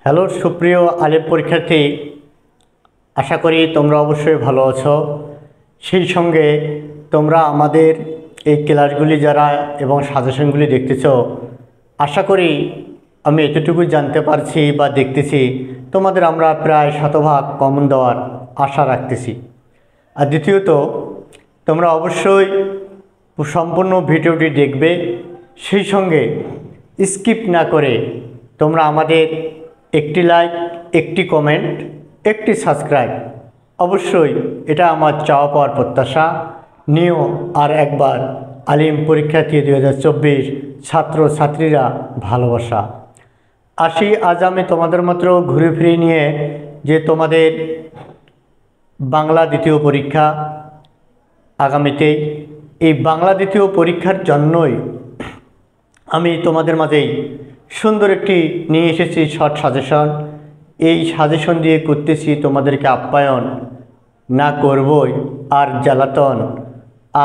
Hello সুপ্রিয় আলিম পরীক্ষার্থী, আশা করি তোমরা অবশ্যই ভালো আছো। সেই সঙ্গে তোমরা আমাদের এই ক্লাসগুলি যারা এবং সাজেশনগুলি দেখতেছ, আশা করি আমি এতটুকু জানতে পারছি বা দেখতেছি তোমাদের আমরা প্রায় শতভাগ কমন দেওয়ার আশা রাখতেছি। আর দ্বিতীয়ত, তোমরা অবশ্যই সম্পূর্ণ ভিডিওটি দেখবে, সেই সঙ্গে স্কিপ না করে তোমরা আমাদের একটি লাইক, একটি কমেন্ট, একটি সাবস্ক্রাইব, অবশ্যই এটা আমার চাওয়া পাওয়ার প্রত্যাশা নিও। আর একবার আলিম পরীক্ষার্থী 2024 ছাত্রছাত্রীরা ভালোবাসা আসি। আজ আমি তোমাদের মাত্র ঘুরে ফিরে নিয়ে যে তোমাদের বাংলা দ্বিতীয় পরীক্ষা আগামীতেই, এই বাংলা দ্বিতীয় পরীক্ষার জন্যই আমি তোমাদের মাঝেই সুন্দর একটি নিয়ে এসেছি শর্ট সাজেশন। এই সাজেশন দিয়ে করতেছি তোমাদেরকে আপ্যায়ন না করবই আর জ্বালাতন,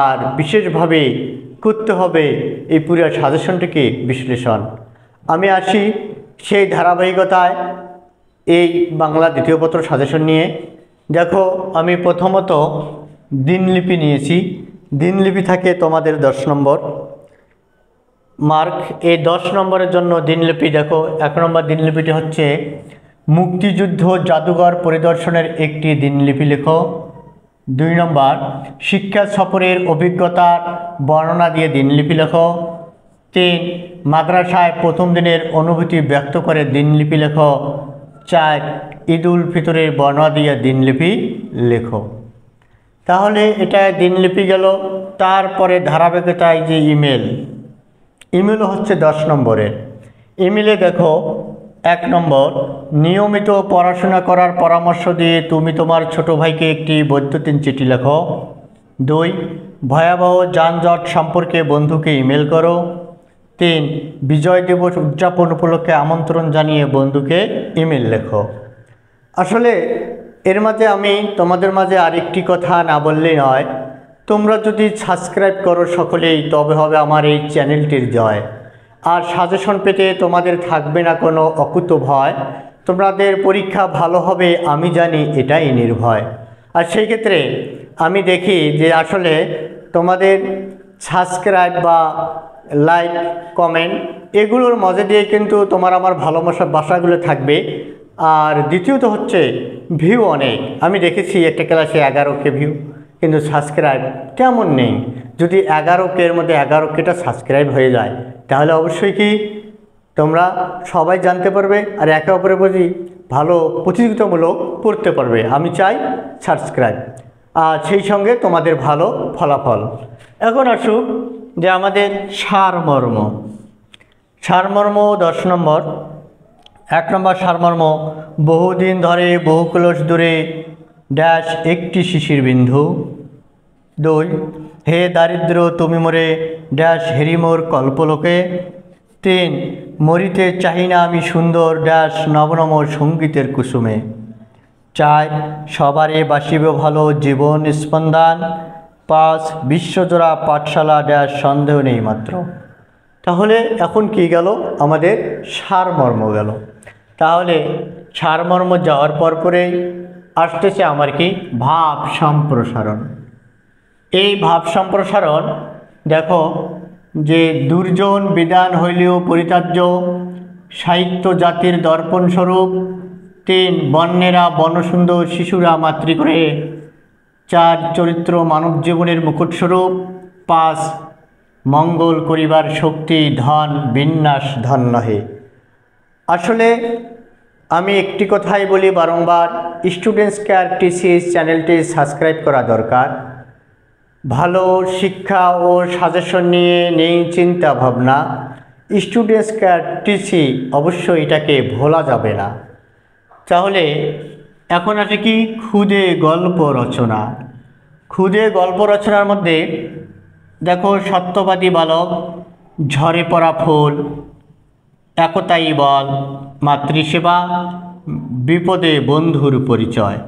আর বিশেষভাবে করতে হবে এই পুরো সাজেশনটিকে বিশ্লেষণ। আমি আসি সেই ধারাবাহিকতায় এই বাংলা দ্বিতীয় পত্র সাজেশন নিয়ে। দেখো, আমি প্রথমত দিনলিপি নিয়েছি। দিনলিপি থাকে তোমাদের 10 নম্বর মার্ক। এই 10 নম্বরের জন্য দিনলিপি দেখো, 1 নম্বর দিনলিপিটি হচ্ছে মুক্তিযুদ্ধ জাদুঘর পরিদর্শনের একটি দিনলিপি লেখো। 2 নম্বর শিক্ষা সফরের অভিজ্ঞতার বর্ণনা দিয়ে দিনলিপি লেখো। 3 মাদ্রাসায় প্রথম দিনের অনুভূতি ব্যক্ত করে দিনলিপি লেখো। 4 ঈদ উল ফিতরের বর্ণনা দিয়ে দিনলিপি লেখো। তাহলে এটা দিনলিপি গেল। তারপরে ধারাবাহিকতায় যে ইমেলও হচ্ছে 10 নম্বরের। ইমেলে দেখো 1 নম্বর নিয়মিত পড়াশোনা করার পরামর্শ দিয়ে তুমি তোমার ছোট ভাইকে একটি বৈদ্যুতিন চিঠি লেখো। 2 ভয়াবহ যানজট সম্পর্কে বন্ধুকে ইমেল করো। 3 বিজয় দিবস উদযাপন উপলক্ষে আমন্ত্রণ জানিয়ে বন্ধুকে ইমেল লেখো। আসলে এর মাঝে আমি তোমাদের মাঝে আরেকটি কথা না বললেই নয়, তোমরা যদি সাবস্ক্রাইব করো সকলেই, তবে হবে আমার এই চ্যানেলটির জয়। আর সাজেশন পেতে তোমাদের থাকবে না কোনো অকুত ভয়। তোমাদের পরীক্ষা ভালো হবে আমি জানি, এটাই নির্ভয়। আর সেই ক্ষেত্রে আমি দেখি যে আসলে তোমাদের সাবস্ক্রাইব বা লাইক, কমেন্ট এগুলোর মধ্যে দিয়ে কিন্তু তোমার আমার ভালোবাসাগুলো থাকবে। আর দ্বিতীয়ত হচ্ছে ভিউ অনেক। আমি দেখেছি একটা ক্লাসে 11K ভিউ, কিন্তু সাবস্ক্রাইব তেমন নেই। যদি 11K এর মধ্যে 11Kটা সাবস্ক্রাইব হয়ে যায়, তাহলে অবশ্যই কি তোমরা সবাই জানতে পারবে আর একে অপরের প্রতি ভালো প্রতিযোগিতামূলক করতে পারবে। আমি চাই সাবস্ক্রাইব, আর সেই সঙ্গে তোমাদের ভালো ফলাফল। এখন আসুক যে আমাদের সারমর্ম 10 নম্বর। 1 নম্বর সারমর্ম বহুদিন ধরে বহু ক্লোশ দূরে ড্যাশ একটি শিশির বিন্দু। 2 হে দারিদ্র তুমি মোরে ড্যাশ হেরিমোর কল্পলোকে। 3 মরিতে চাহি না আমি সুন্দর ড্যাশ নবনম সঙ্গীতের কুসুমে। 4 সবারে বাসিবে ভালো জীবন স্পন্দন। 5 বিশ্বজোড়া পাঠশালা ড্যাশ সন্দেহ নেই মাত্র। তাহলে এখন কি গেল, আমাদের সারমর্ম গেল। তাহলে সারমর্ম যাওয়ার পরেই আসতেছে আমার কি ভাব সম্প্রসারণ। এই ভাব সম্প্রসারণ দেখো যে দুর্জন বিধান হইলেও পরিত্যাজ্য, সাহিত্য জাতির দর্পণ স্বরূপ। 3 বন্যেরা বনসুন্দর শিশুরা মাতৃ করে। 4 চরিত্র মানব জীবনের মুকুটস্বরূপ। 5 মঙ্গল করিবার শক্তি ধন বিন্যাস ধন নহে। আসলে আমি একটি কথাই বলি বারংবার, স্টুডেন্টস কেয়ার টিসিএস চ্যানেলটি সাবস্ক্রাইব করা দরকার। ভালো শিক্ষা ও সাজেশন নিয়ে নেই চিন্তা ভাবনা। স্টুডেন্টস কেয়ার টিসি অবশ্যই এটাকে ভোলা যাবে না। তাহলে এখন আছে কি ক্ষুদে গল্প রচনা। ক্ষুদে গল্প রচনার মধ্যে দেখো সত্যবাদী বালক, ঝরে পড়া ফুল, একতাই বল, মাতৃসেবা, বিপদে বন্ধুর পরিচয়।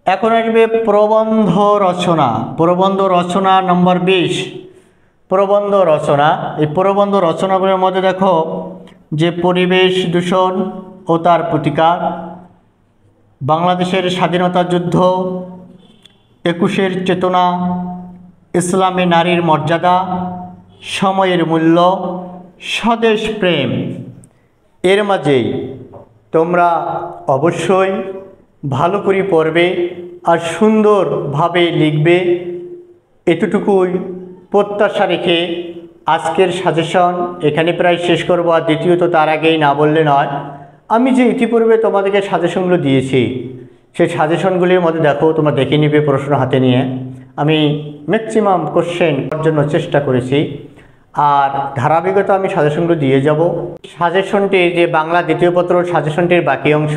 এখন আসবে প্রবন্ধ রচনা। প্রবন্ধ রচনা নম্বর 20। প্রবন্ধ রচনা, এই প্রবন্ধ রচনাগুলোর মধ্যে দেখো যে পরিবেশ দূষণ, ও তার প্রতিকার, বাংলাদেশের স্বাধীনতা যুদ্ধ, ২১-এর চেতনা, ইসলামে নারীর মর্যাদা, সময়ের মূল্য, স্বদেশ প্রেম। এর মাঝেই তোমরা অবশ্যই ভালো করে পড়বে আর সুন্দরভাবে লিখবে, এতটুকুই প্রত্যাশা রেখে আজকের সাজেশন এখানে প্রায় শেষ করব। আর দ্বিতীয়ত, তার আগেই না বললে নয়, আমি যে ইতিপূর্বে তোমাদেরকে সাজেশনগুলো দিয়েছি সেই সাজেশনগুলির মধ্যে দেখো, তোমরা দেখে নিবে প্রশ্ন হাতে নিয়ে। আমি ম্যাক্সিমাম কোশ্চেন করার জন্য চেষ্টা করেছি আর ধারাবাহিকতা আমি সাজেশনগুলো দিয়ে যাব। সাজেশনটির যে বাংলা দ্বিতীয় পত্র সাজেশনটির বাকি অংশ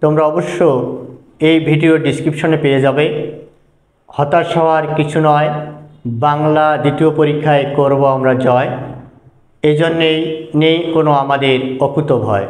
তোমরা অবশ্য এই ভিডিও ডিসক্রিপশনে পেয়ে যাবে। হতাশ হওয়ার কিছু নয়, বাংলা দ্বিতীয় পরীক্ষায় করব আমরা জয়, এই জন্যেই নেই কোনো আমাদের অকুতভয়।